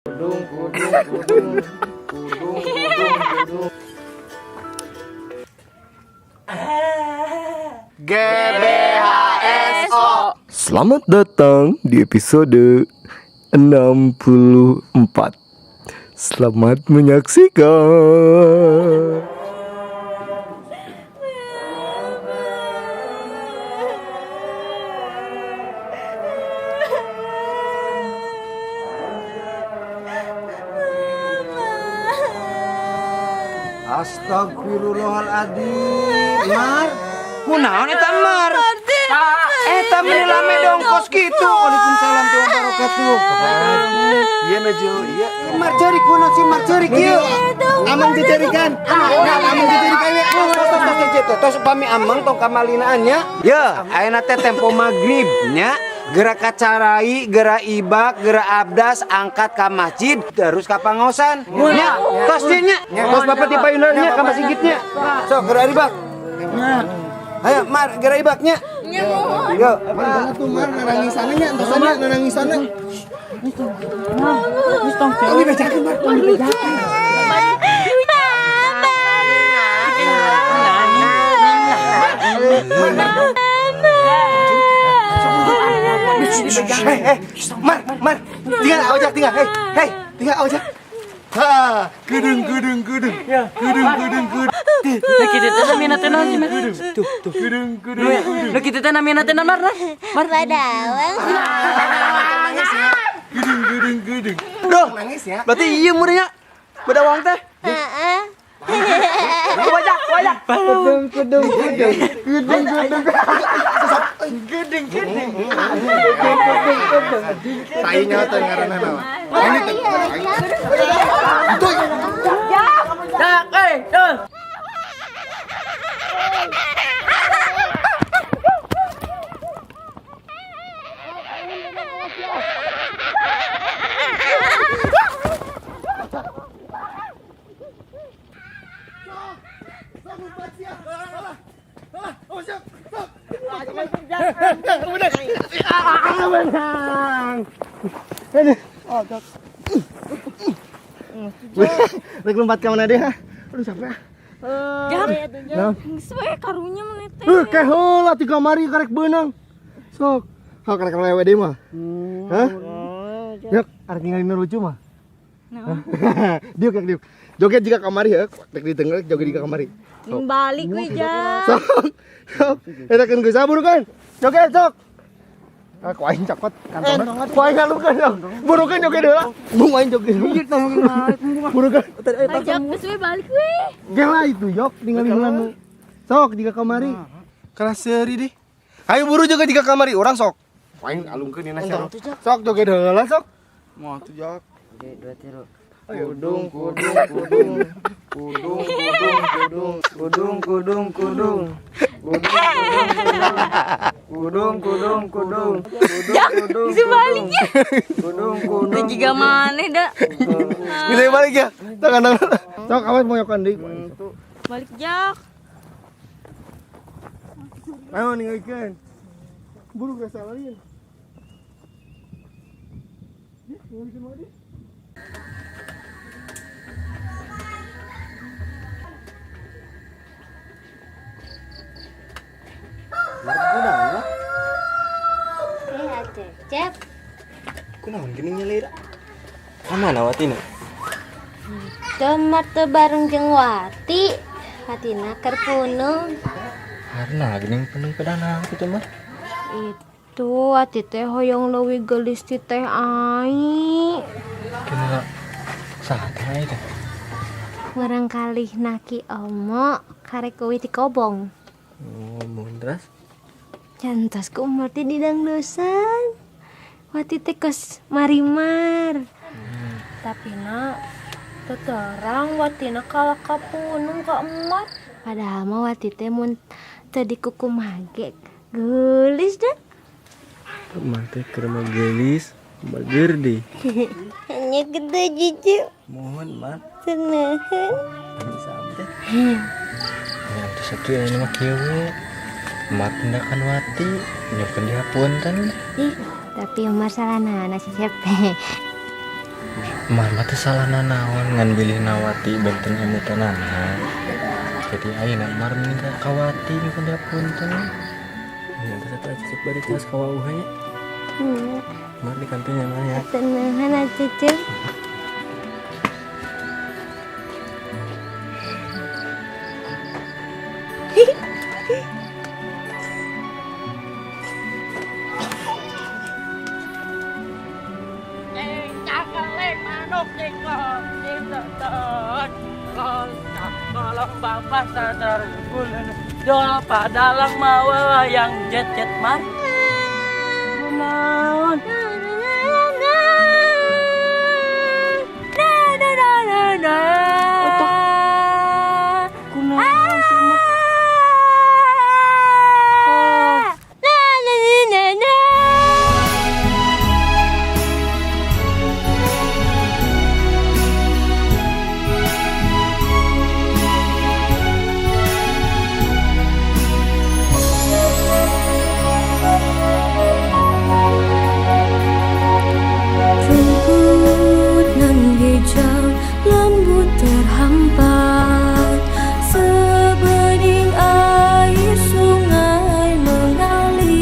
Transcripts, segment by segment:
Kudung, kudung, kudung, kudung, kudung. GBHSO. Selamat datang di episode 64. Selamat menyaksikan. Astagfirullahaladzim. Mar, kunaon eta Mar? Eta menilame dongkos gitu. Waalaikumsalam warahmatullahi wabarakatuh. Iya Najo, iya. Mar cari kuno si Mar cari kieu. Amang dicarikan. Amang dicarikan ya. Tos upami amang tong kamalinaannya. Ya, ayeuna teh tempo magrib nya. Gerak kacarai, gerak ibak, gerak abdas, angkat ke masjid, terus ke pangosan. Nya, tos nya. Tos bapak di payunannya ke masjidnya. So, gerak ibak. Ayo, Mar, gerak ibaknya. Yo, mana tuh Mar nangis sananya, entar sana nangis sana. Ini bejakan Mar, ini bejakan. Mar, tinggal ojek tinggal. Hei, tinggal ojek. Ha, gedung. Nah kita teh namina teh naon sih, Mar? Tuh, gedung. Nah kita teh namina teh naon, Mar? Badawang. Gedung. Duh, Nangis ya. berarti iya murnya bedawang teh. Heeh. Wajak. Gedung. Tainya teh ngaranna naon? Ini teh. Rek lompat ka mana deh? Aduh capek. Sesuai karunya mana teh. Keh heula ti kamari karek beunang. Sok. Hal karek lewe deui mah. Hah? Yuk, arek ninggalin lucu mah. Diuk. Joget jika kamari ya, rek di tengah joget jika kamari. Balik we ja. Sok. Eta kan geus sabur kan. Joget sok. Ah, ku aing cokot kantongna. Ku aing ngalukeun dong. Burukeun joget heula. Bung aing joget. Burukeun. Ajak geus we balik we. Gela itu yok ninggalin heula nu. Sok jika kamari. Kelas seuri deh. Ayo buru juga jika kamari orang sok. Ku aing alungkeun dina sarua. Sok joget heula sok. Mau tuh jak. Kudung. Jak geus baliknya. Teu jiga maneh da. Bisa balik ya. Tangan. Sok awas mau yokan deui. Balik jak. Ayo ninggalikeun. Buru geus salarian. Ninggalikeun mah deui. Cep. Kunaon geuning nyelir? Kamana watina? Temar teu bareng jeung Wati. Watina keur punung. Karena geuning penuh ke danang kitu mah. Itu Wati teh hoyong leuwih geulis ti teh ai. Kena saha teh? Urang kalih naki omo karek eueuh ti kobong. Oh, mundras. Cantos ku umurti di dangdusan. Wati teh kos marimar. Tapi nak teterang watina kalah kapunung ka emat. Padahal mah Wati teh mun teu dikukum hage geulis dah. Emang teh keur mah geulis, bager deh. Hanya gede jijo. Mohon, Mat. Senaheun. Bisa teh. Ya, terus satu yang mah kieu we. Mat tindakan Wati, nyukeun dihapunten. Ih, tapi masalahna nasi siapa? Mama teh salah nanaon ngan bilih nawati benten ilmu tanana. Jadi ayeuna Mar minta kawati minta punten. Ya terus cicit bari kelas kawauh nya. Mar di kantinnya mah ya. Tenangan aja cek. Bapak sadar bulan jual padalang mawa yang jet Mar. Kunaon? Kunaon sih Mar? Rumput nan hijau lembut terhampar, sebening air sungai mengalir.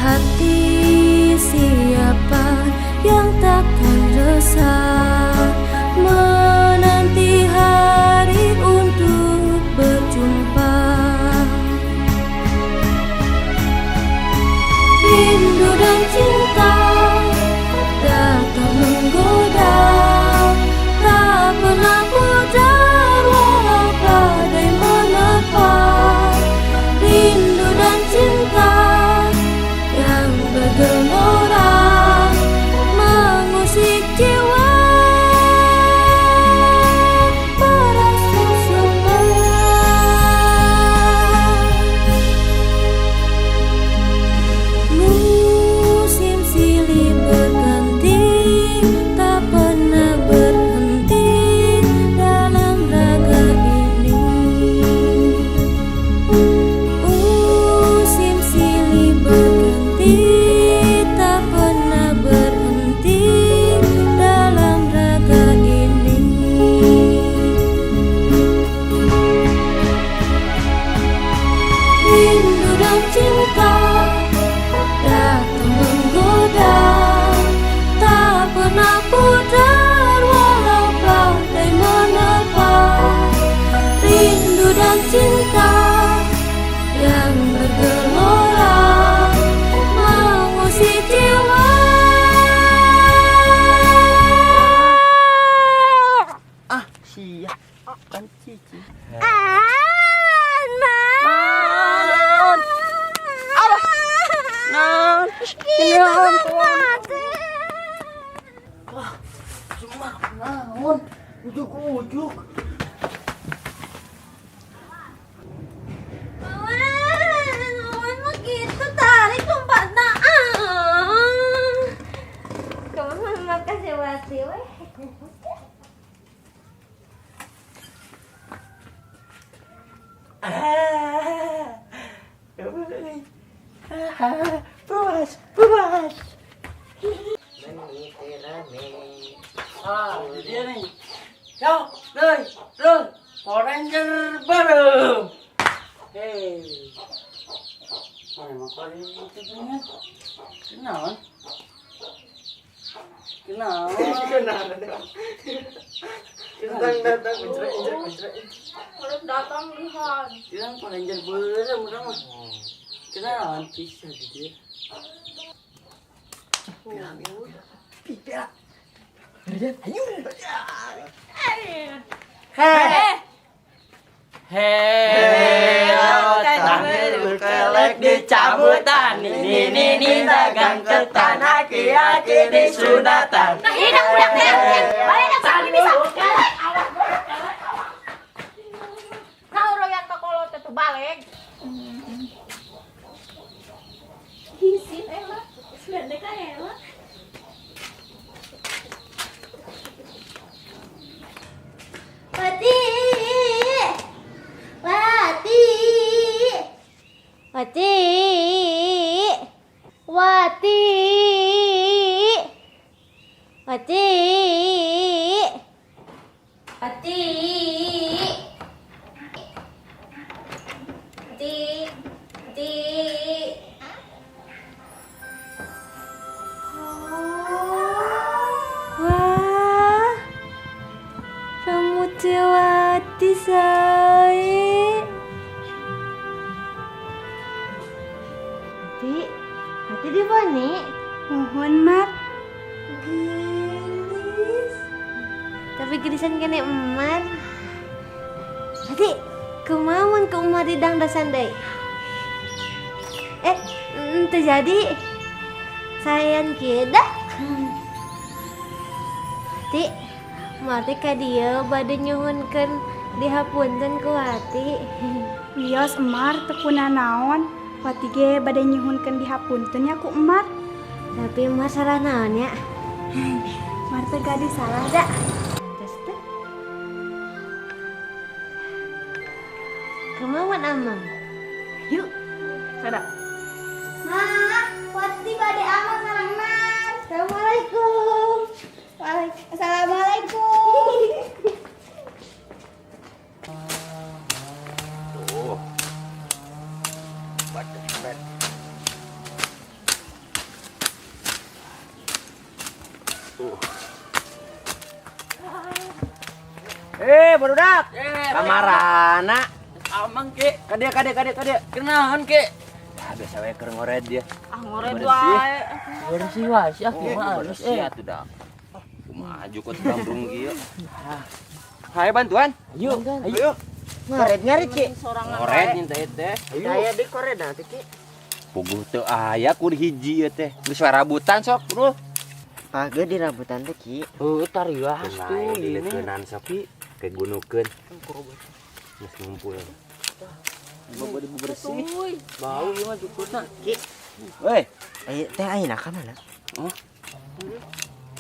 Hati siapa yang takkan resah menanti hari untuk berjumpa. Rindu dan cinta datang menggoda, tak pernah pudar walau badai menerpa. Rindu dan cinta yang bergelora mengusik jiwa, merasa musim silih berganti, tak pernah berhenti dalam raga ini. Musim silih berganti, tak pernah berhenti dalam raga ini. Rindu dan cinta datang menggoda, tak pernah pudar walau badai menerpa. Rindu dan cinta yang bergelora mengusik jiwa. Sia kan cici. Non, ini ampun. Wah, cuma naon, ujuk-ujuk. Naon begitu tarik tumpatna. Kamu makasih wati weh. Puas. Ah, dia nih. Yo, doi, Power Ranger baru. Hei. Mana mau kali itu punya? Kenalan. Datang, Harus datang lihat. bilang Power Ranger baru, mudah mah. Kenalan bisa gitu. Hei, tangan kelek dicabutan, ini dagang ketan, aki-aki disunatan. Nah, ini udah balik lagi bisa. Kau royan ke kolot itu balik. Isin elah, sudah dekat elah. Wati, Hati. Hati. Hati. Hati. Wah. Rambut Wati saya. Hati di mana? Mohon mat. Gelis. Tapi gelisan kene emat. Hati, kemauan ke umar di dang dasan deh. Terjadi. Sayang kita. Hati, mati ka dia bade nyuhunkeun dihapunten ku Hati. Wios Emar tekuna naon. Wati ge bade nyuhunkeun dihapunten ya ku Emar. Tapi Emar salah naon ya? Emar teh gadi salah da. Terus teh. Kemauan Amang. Yuk. Sada. Ma, Wati bade Amang sareng Mar. Assalamualaikum. Assalamualaikum. Barudak. Kamarana. Amang ke. Kade. Kenaon ke? Ah, biasa we keur ngored dia. Ah ngoret wae. Bersih wae sih aku mah. Bersih atuh dah. Maju kok gambung kieu. Haye bantuan. Ayo. Ngaret Ki. Ngored nya teh. Aya di kored teh Ki. Puguh teu aya ku di hiji ieu teh. Geus rabutan sok, Bro. Page di rambutan teh Ki. Heuh tarias tuh Ini ini. keunan sapi kayak gunukeun. Geus ngumpul. Mau bersih. Bau ieu mah cukurna. Weh, Ayo teh ayeuna ka mana?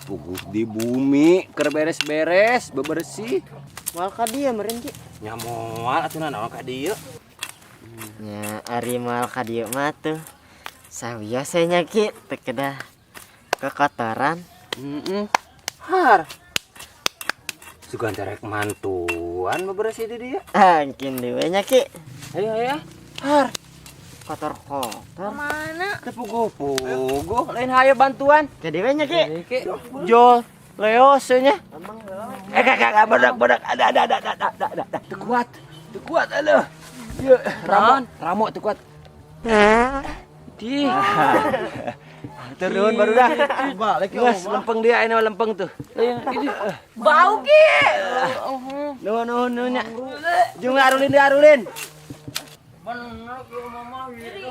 puguh di bumi keur beres-beres, bebersih. Moal ka dieu meureun Ki. Nya moal atuh naon ka dieu. Nya ari moal ka dieu mah tuh sawios nya Ki teu kedah kekotoran. Har. Sugan terek mantuan bebersih di dia. Angkin dewe nya Ki. Ayo. Har. Kotor-kotor. Mana? Teu puguh, lain haye bantuan. Ke dewe nya Ki. Ki, Jol, Leos nya. Kagak bodak. Ada. Teu kuat aloh. Ye, Ramo teu kuat. Di. Turun baru dah. Balik Mas, lempeng dia ini lempeng tuh. Bau ki. Nuhun nya. Jeung arulin. Bener ki mama gitu.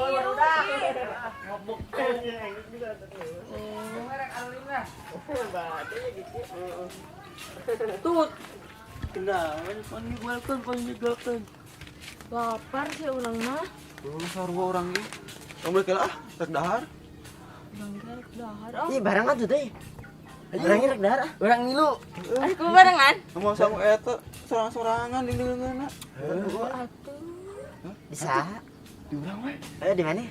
Tut. Kenalan panggilkan. Lapar sih ulang mah. Sarua orang ge. Kamu lah rek dahar. Ih barang atuh teh. Barang rek dahar. Orang ngilu. Aku barengan. Sama sama eta sorang-sorangan di leungeunna. Bisa. Di urang we. Di mana?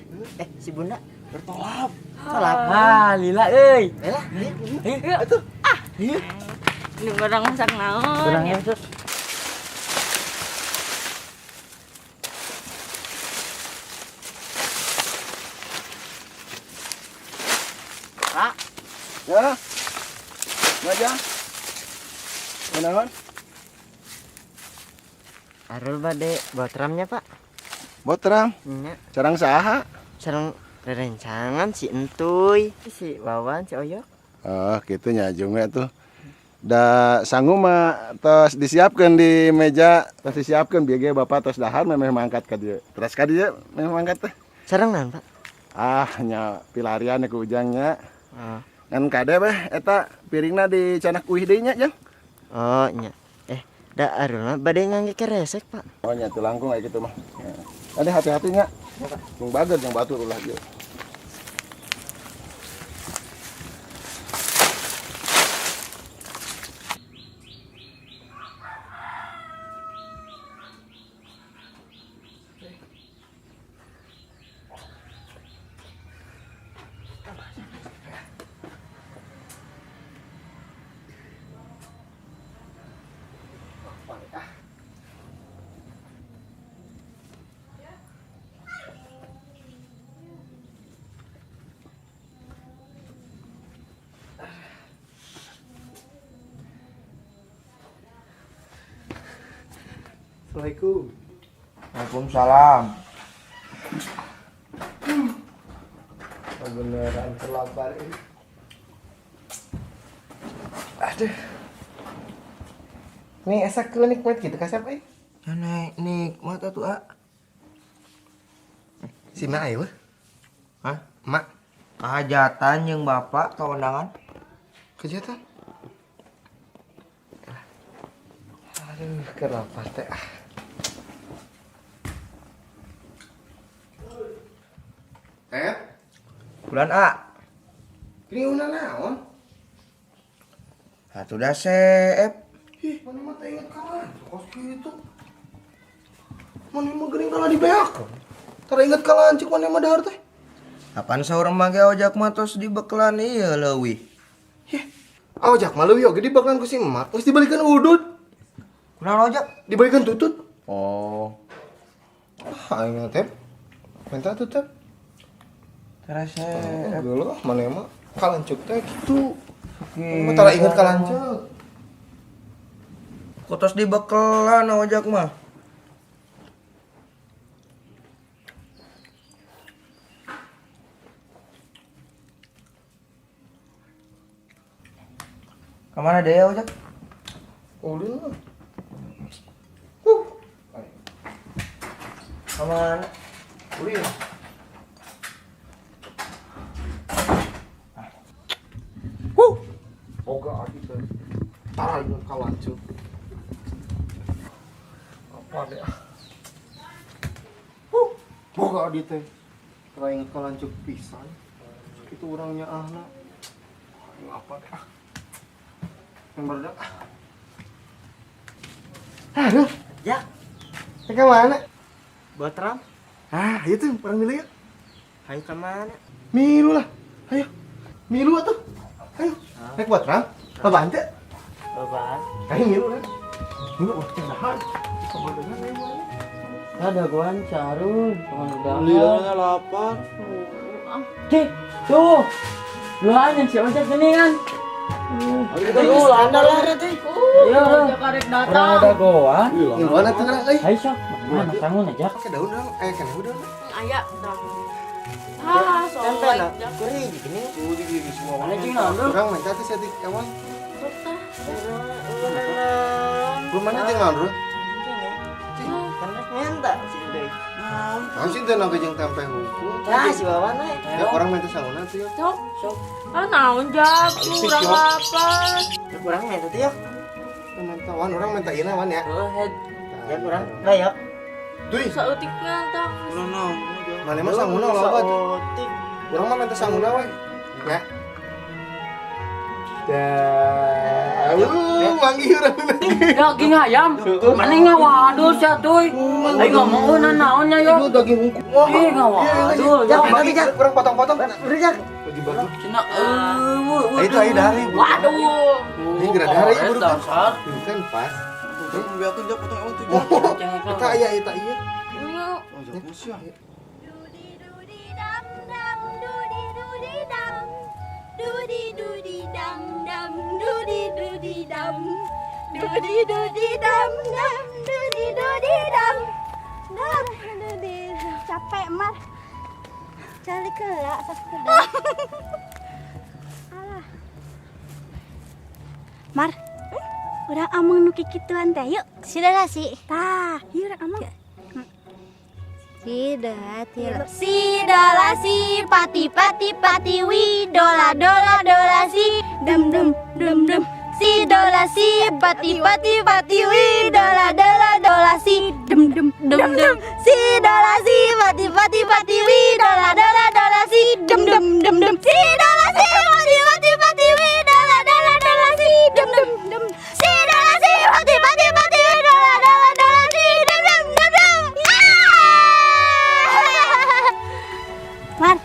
Si Bunda. Bertolap. Tolak. Lila euy. Lah, Ini barang masak naon ya? Ya. Ngajak. Kenaon? Arul bade botramnya Pak. Botrang. Nya Carang saha? sareng rerencangan si Entuy, si Wawan, si Oyok. Oh, gitu nya Jung we tuh. Da sanggup mah tos disiapkeun di meja, tos disiapkeun bieu ge Bapak tos dahar memang mangkat ka dieu. Terus ka dieu memang mangkat teh. Sareng naon Pak? Ah, nya pilarian ku ujangnya. Oh. Ngan kade beh eta piringna dicanak uih deui nya, Jang. Oh, nya. Da Arul mah bade ngangge keresek, Pak. Oh nya tuh langkung kayak gitu mah. Ada hati-hati nya. Jeung bager jeung batu ulah dieu. Assalamualaikum. Waalaikumsalam. Beneran terlapar ini. Aduh. Nih asa nikmat gitu kasih apa? Nikmat tuh, ah. Si Mak ayo. Hah? Mak Hajatan yang bapak keundangan. kejatan. Aduh, kenapa teh? Bulan A. Ini udah naon? Atuh dah seep. Ih, mana mah teh inget kalah. Kos gitu. Mana mah gering kalah di beak. Tara inget kalah cik mana mah dahar teh. Kapan saur mage ojak matos di bekelan ieu leuwih. Ojak mah leuwih oge dibakalan ku si emak. Geus dibalikan udud. Kunaon ojak? Dibalikan tutut. Oh, Aing teh. Minta tutut. tara seep. Dulu mana mah kalancuk teh gitu. Mah tara inget kalancuk. Kutos di bekelan ojak mah. Kemana deh ojak? Ulin mah. Kemana? Ulin. Oga adi teh. Tara inget kalancuk. Apa deh? Oga adi teh. Tara inget kalancuk pisan. Itu orangnya ahna. Aing apa deh? Yang baru aduh, Ya, ke mana? buat ram. Ah, itu orang milu yuk. Hai kemana? Milu lah. Ayo. Milu atuh. Ayo. Naik buat ram. Babaan teh. Babaan. Ayo milu lah. Milu wah cendahan. Kamu dengar ayo mana? Ada guan carun, teman udah. Lilanya lapar. Cik, tuh. Luanya si ojek gini kan. Aduh, anda lah teh. Iya, orang ada goan. Milu mana tengah euy. Hai sok, mana kamu aja? Pakai daun dong. Kena daun. Aya dah. Ah, Tempe soalnya lah. Kuring gini. Di diri semua. Mana cing nandung? Kurang minta teh setik awan. Belum Belum mana tinggal bro. Karena minta sih deh. Masih teh nak jeung tempe hukum. Ya si Wawan we. Ya orang minta sangguna tuh ya. sok sok. Ah naon jak kurang lapar. Kurang minta tuh ya. Minta wan orang minta ieu wan ya. Head. Ya kurang. Bayar. Tuh. Sautiknya tah. Mana mah sangguna loba tuh. Urang mah minta sangguna we. Ya. Manggih urang nanti. Daging ayam. Mana ngawaduh sia tuy. Ayo ngomong naonnya yo. Itu daging hukum. Wah. Ih ngawaduh. Jak, bagi jak, kurang potong-potong. Beri jak. Bagi bagi. Cina Itu ayo dari. Waduh. Ini gerak dari buru kan. Dasar. Itu kan pas. Biarkan jak potong ewan tuh. Kita iya itu iya. Dudi dudi dam dam dudi dudi dam dudi dudi dam dam dudi dudi dam dudi capek mar cari kelak sepeda alah mar urang among nu kikituan teh yuk sida sih tah yuk urang among Sidola si pati pati pati wi dola dola dola si dem dem dem dem Sidola si pati pati pati wi dola dola dola si dem dem dem dem Sidola si pati pati pati wi dola dola dola si dem dem dem dem Sidola si pati pati pati wi dola dola dola si dem dem dem Sidola si pati pati pati wi dola dola dola si dem dem dem dem Mar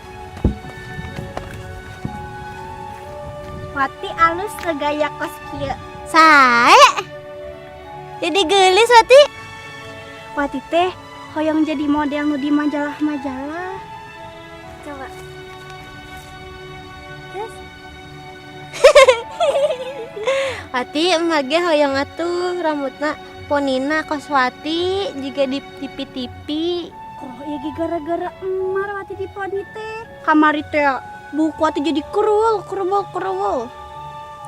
Wati alus segaya kos kieu. Sae? Jadi gelis Wati. Wati teh hoyong jadi model nu di majalah-majalah. Coba. Yes. Wati emage hoyong atuh rambutna ponina Koswati juga di tipi-tipi. Oh ya gara-gara emar Wati di poni teh. Kamari teh buku Wati jadi kerul.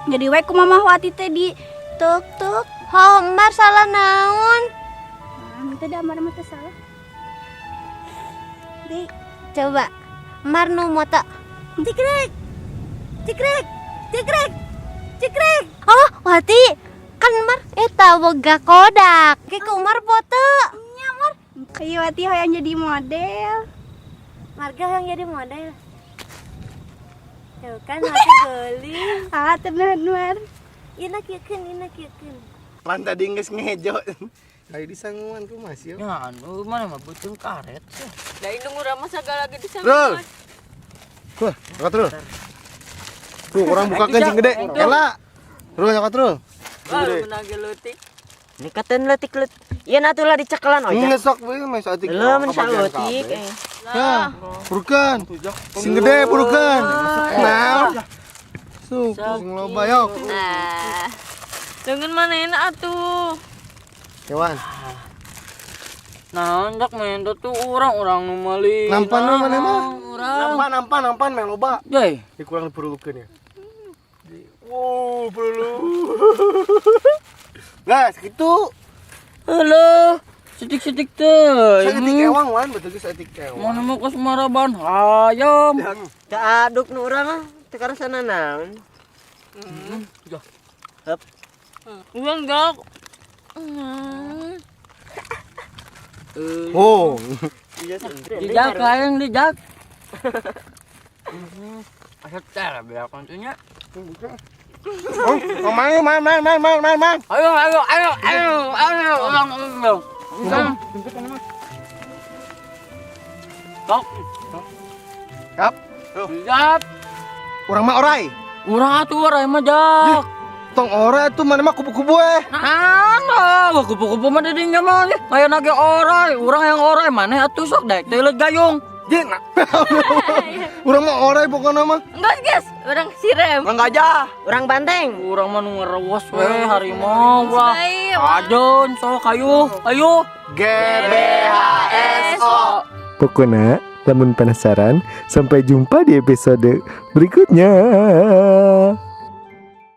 Jadi wae ku mamah Wati teh di tuk. Homar salah naon? Teh da amar mah teh salah. Di Coba Mar nu moto. cikrek. Oh, Wati kan Mar eta boga Kodak. Ke Umar foto. Nya Mar. Kayak Wati hoyong jadi model. Marga yang jadi model. Tuh kan Wati geli. Ah, tenan Mar. Ina kieukeun. Lan tadi geus ngejo. Ari disanguan ku Mas yo. Ya anu mana mah beuteung karet. Da indung urang mah sagala ge disana. Rul. Tuh, nyokat Rul. Tuh, orang bukakeun sing gede. Kela. Rul nyokat Rul. Baru menage leutik. Ini katen letik. Iya natulah dicekelan ojek. Ngesok we mas atik. Belum mensalutik. Nah, burukan. Sing gede burukan. Nah. Sok, sing loba yok. Nah. Dengan mana enak atuh. Kewan. Nah, hendak main tuh orang nu meuli. Nampan nu mana mah? Urang. Nampan meh loba. Jai. Dikurang diperlukeun ya. Wow, perlu. Nah, segitu. Halo. Sitik-sitik teh. Setik ewang wan, betul geus setik ewang. Mana mau ke Semaraban? Hayam. Teu aduk nu urang mah teu karasana naon. Uang gak. Oh. Dijak lain dijak. Asal teh biar kontunya. Oh, main. Ayo, ulang. Kap. Siap. Urang mah orai. Urang atuh warai mah jak. Tong orai tuh mana mah kubu-kubu Nah, kupu-kupu mah didinya mah. Aya nage orai, urang yang orai mana atuh sok daek teh leut gayung. Jeng. Urang mah orai pokona mah. Enggak guys, orang sirem. Urang gajah. Urang banteng. Urang mah nu ngerewas we harimau ulah. Baik. Ajon sok ayo. GBHSO. Pokoknya, lamun penasaran, sampai jumpa di episode berikutnya.